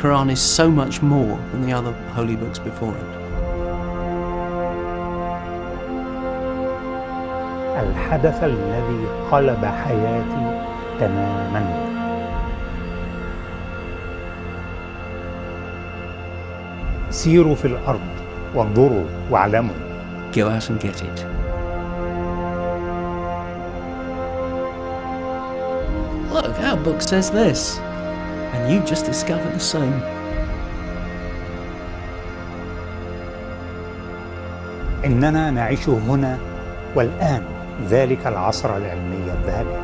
Quran is so much more than the other holy books before it. الحدث الذي قلب حياتي تماما. سيروا في الأرض وانظروا واعلموا. Go out and get it. Look, our book says this, and you just discovered the same. إننا نعيش هنا والآن ذلك العصر العلمي الذهبي.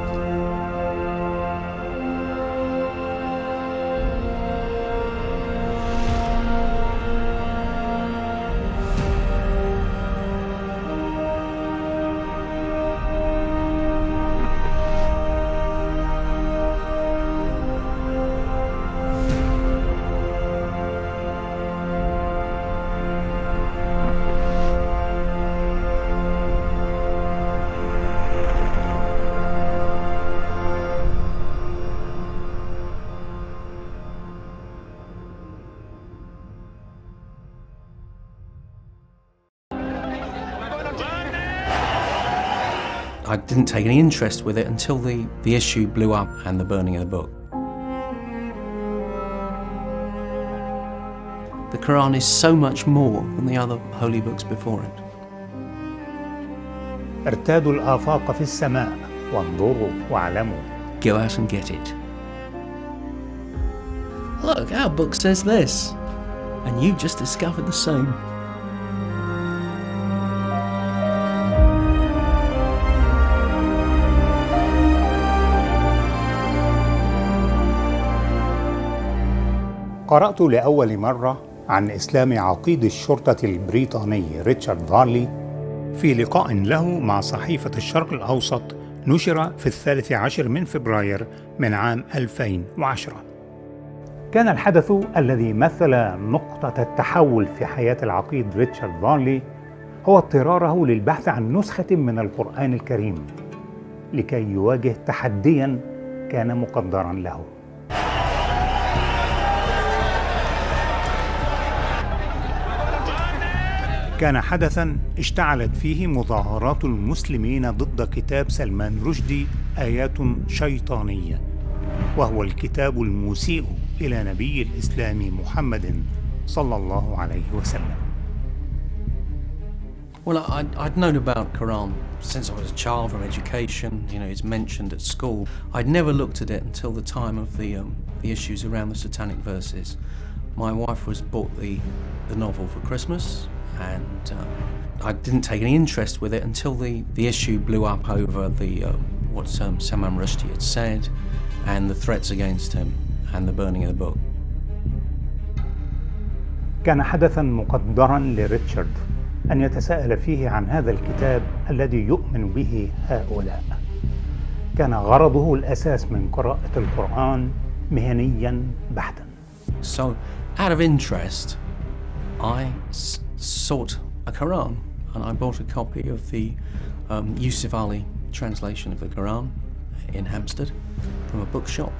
I didn't take any interest with it until the issue blew up and the burning of the book. The Quran is so much more than the other holy books before it. ارتادوا الآفاق في السماء وانظروا واعلموا. Go out and get it. Look, our book says this, and you just discovered the same. قرأت لأول مرة عن إسلام عقيد الشرطة البريطاني ريتشارد فارلي في لقاء له مع صحيفة الشرق الأوسط نشر في 13 من فبراير من عام 2010. كان الحدث الذي مثل نقطة التحول في حياة العقيد ريتشارد فارلي هو اضطراره للبحث عن نسخة من القرآن الكريم لكي يواجه تحدياً كان مقدراً له. كان حدثاً اشتعلت فيه مظاهرات المسلمين ضد كتاب سلمان رشدي آيات شيطانية، وهو الكتاب المسيء إلى نبي الإسلام محمد صلى الله عليه وسلم. Well, I'd known about Quran since I was a child from education. You know, it's mentioned at school. I'd never looked at it until the time of the issues around the satanic verses. My wife was bought the novel for Christmas, and I didn't take any interest with it until the issue blew up over what Salman Rushdie had said and the threats against him and the burning of the book. كان حدثاً مقدراً لريتشارد أن يتساءل فيه عن هذا الكتاب الذي يؤمن به هؤلاء. كان غرضه الأساس من قراءة القرآن مهنياً بحتاً. So, out of interest, I sought a Quran, and I bought a copy of the Yusuf Ali translation of the Quran in Hampstead from a bookshop,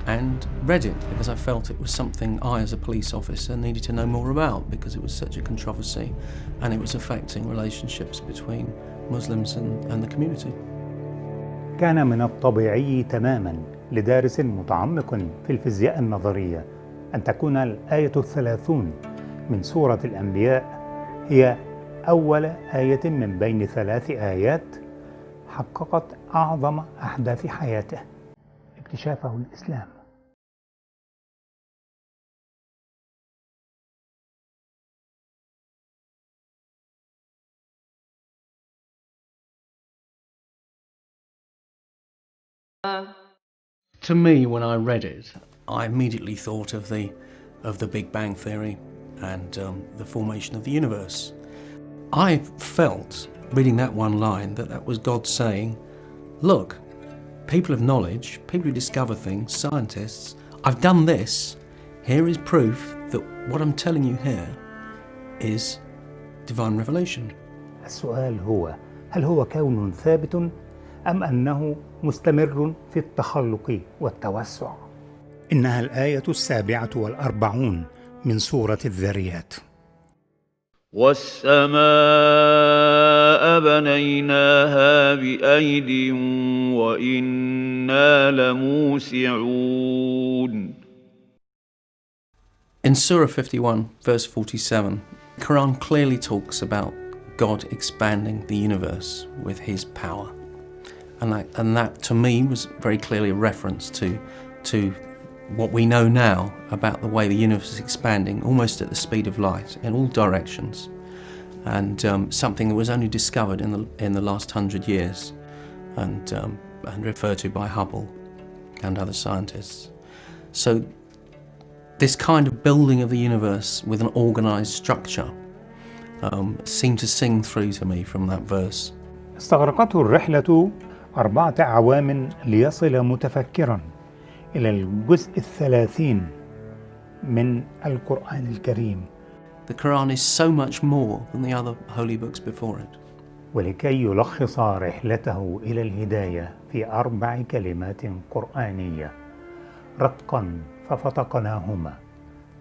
and read it because I felt it was something I, as a police officer, needed to know more about, because it was such a controversy and it was affecting relationships between Muslims and the community. كان من الطبيعي تماماً لدارس متعمق في الفيزياء النظرية أن تكون الآية 30 من سورة الأنبياء هي أول آية من بين 3 آيات حققت أعظم أحداث حياته، اكتشافه الإسلام. To me, when I read it, I immediately thought of the Big Bang Theory and the formation of the universe. I felt, reading that one line, that was God saying, look, people of knowledge, people who discover things, scientists, I've done this. Here is proof that what I'm telling you here is divine revelation. السؤال هو: هل هو كون ثابت أم أنه مستمر في التخلق والتوسع؟ إنها الآية 47 من سورة الذاريات. والسماء بنيناها بأيد وإنا لموسعون. In Surah 51, verse 47, the Quran clearly talks about God expanding the universe with his power. And that to me was very clearly a reference to what we know now about the way the universe is expanding almost at the speed of light in all directions. And something that was only discovered in the last 100 years and referred to by Hubble and other scientists. So this kind of building of the universe with an organized structure seemed to sing through to me from that verse. استغرقته الرحلة 4 أعوام ليصل متفكرا إلى الجزء 30 من القرآن الكريم. The Quran is so much more than the other holy books before it. ولكي يلخص رحلته إلى الهداية في 4 كلمات قرآنية: رقا ففتقناهما،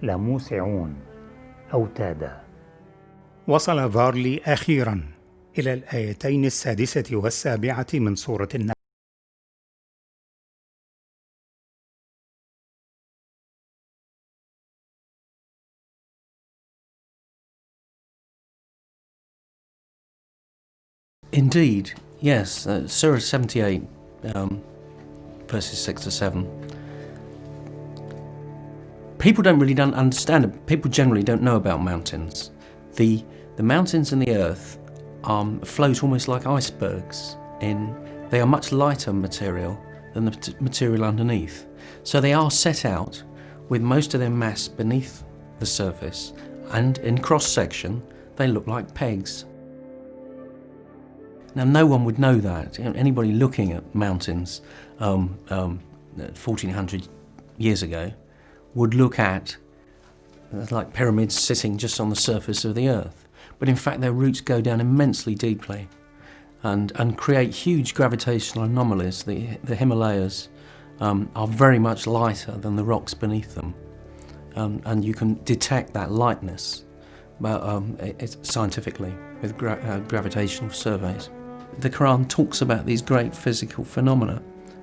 لموسعون، أوتادا. وصل فارلي أخيرا إلى الآيتين 6 و7 من سورة النحل. Indeed, yes, Surah 78, verses 6 to 7. People don't really understand it. People generally don't know about mountains. The mountains in the earth float almost like icebergs. They are much lighter material than the material underneath. So they are set out with most of their mass beneath the surface, and in cross-section they look like pegs. Now, no one would know that. Anybody looking at mountains 1400 years ago would look at like pyramids sitting just on the surface of the earth. But in fact, their roots go down immensely deeply and create huge gravitational anomalies. The Himalayas are very much lighter than the rocks beneath them. And you can detect that lightness scientifically with gravitational surveys. The Quran talks about these great physical phenomena.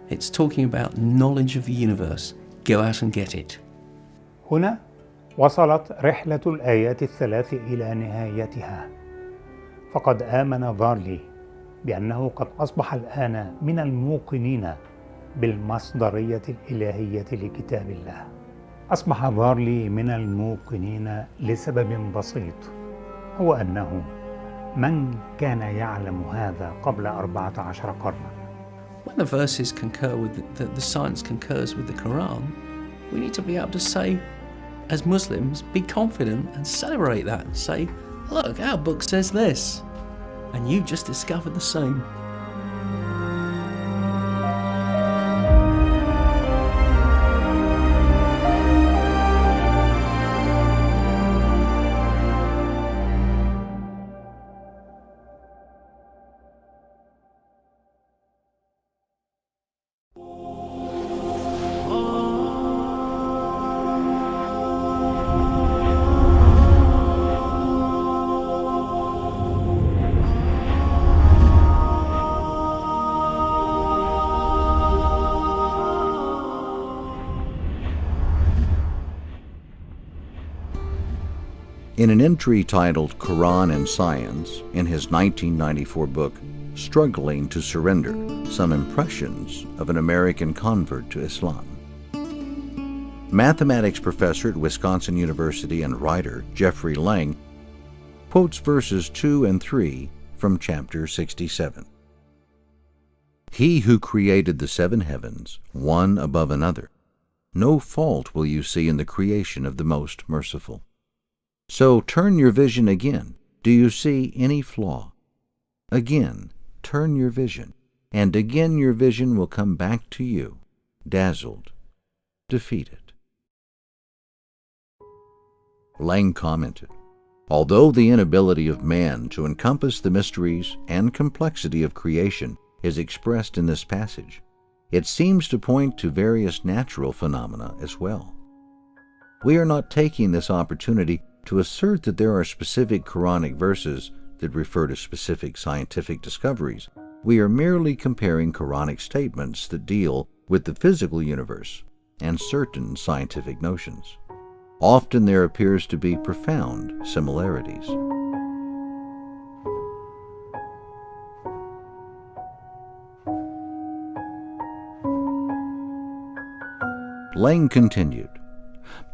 It's talking about knowledge of the universe. Go out and get it. هنا وصلت رحلة الآيات 3 إلى نهايتها، فقد آمن فارلي بأنه قد أصبح الآن من الموقنين بالمصدرية الإلهية لكتاب الله. أصبح فارلي من الموقنين لسبب بسيط، هو أنه من كان يعلم هذا قبل 14 قرنا. When the verses concur with the science concurs with the Quran, we need to be able to say, as Muslims, be confident and celebrate that and say, look, our book says this, and you just discovered the same. In an entry titled Quran and Science in his 1994 book, Struggling to Surrender, Some Impressions of an American Convert to Islam, mathematics professor at Wisconsin University and writer Jeffrey Lang quotes verses 2 and 3 from chapter 67. He who created the 7 heavens, one above another, no fault will you see in the creation of the Most Merciful. So turn your vision again. Do you see any flaw? Again, turn your vision, and again your vision will come back to you, dazzled, defeated. Lang commented, although the inability of man to encompass the mysteries and complexity of creation is expressed in this passage, it seems to point to various natural phenomena as well. We are not taking this opportunity to assert that there are specific Quranic verses that refer to specific scientific discoveries. We are merely comparing Quranic statements that deal with the physical universe and certain scientific notions. Often there appears to be profound similarities. Lang continued,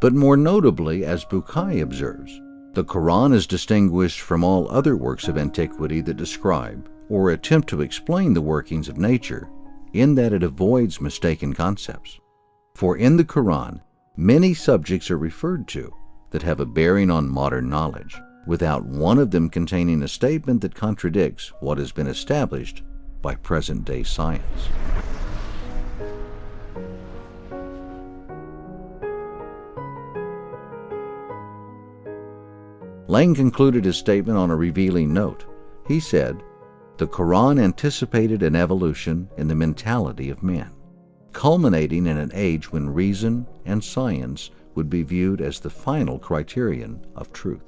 but more notably, as Bukai observes, the Quran is distinguished from all other works of antiquity that describe or attempt to explain the workings of nature in that it avoids mistaken concepts. For in the Quran, many subjects are referred to that have a bearing on modern knowledge, without one of them containing a statement that contradicts what has been established by present-day science. Lang concluded his statement on a revealing note. He said, "The Quran anticipated an evolution in the mentality of men, culminating in an age when reason and science would be viewed as the final criterion of truth."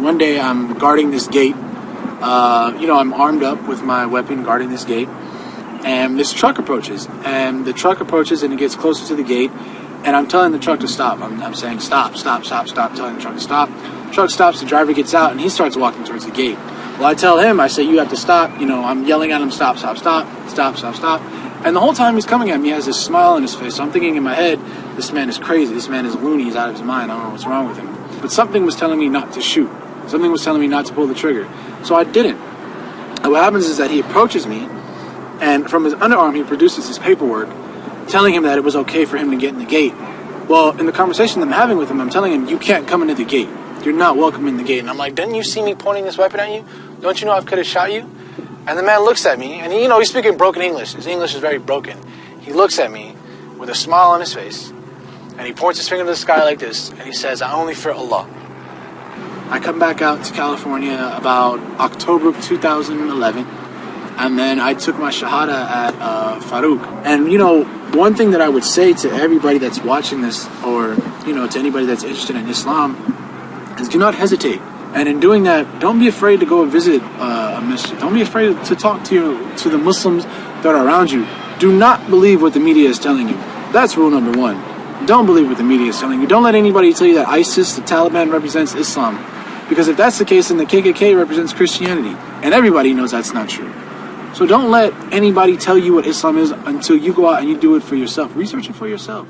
One day I'm guarding this gate. I'm armed up with my weapon guarding this gate. And this truck approaches. And the truck approaches and it gets closer to the gate. And I'm telling the truck to stop. I'm saying stop, stop, stop, stop, telling the truck to stop. The truck stops, the driver gets out, and he starts walking towards the gate. Well, I tell him, I say, you have to stop. I'm yelling at him, stop, stop, stop, stop, stop, stop. And the whole time he's coming at me, he has this smile on his face. So I'm thinking in my head, this man is crazy. This man is loony. He's out of his mind. I don't know what's wrong with him. But something was telling me not to shoot. Something was telling me not to pull the trigger. So I didn't. And what happens is that he approaches me, and from his underarm, he produces his paperwork telling him that it was okay for him to get in the gate. Well, in the conversation that I'm having with him, I'm telling him, you can't come into the gate. You're not welcome in the gate. And I'm like, didn't you see me pointing this weapon at you? Don't you know I could have shot you? And the man looks at me, and he's speaking broken English. His English is very broken. He looks at me with a smile on his face, and he points his finger to the sky like this, and he says, I only fear Allah. I come back out to California about October of 2011, and then I took my Shahada at Farouk. And, one thing that I would say to everybody that's watching this, or, to anybody that's interested in Islam, is do not hesitate. And in doing that, don't be afraid to go visit a masjid. Don't be afraid to talk to the Muslims that are around you. Do not believe what the media is telling you. That's rule number one. Don't believe what the media is telling you. Don't let anybody tell you that ISIS, the Taliban, represents Islam. Because if that's the case, then the KKK represents Christianity. And everybody knows that's not true. So don't let anybody tell you what Islam is until you go out and you do it for yourself. Research it for yourself.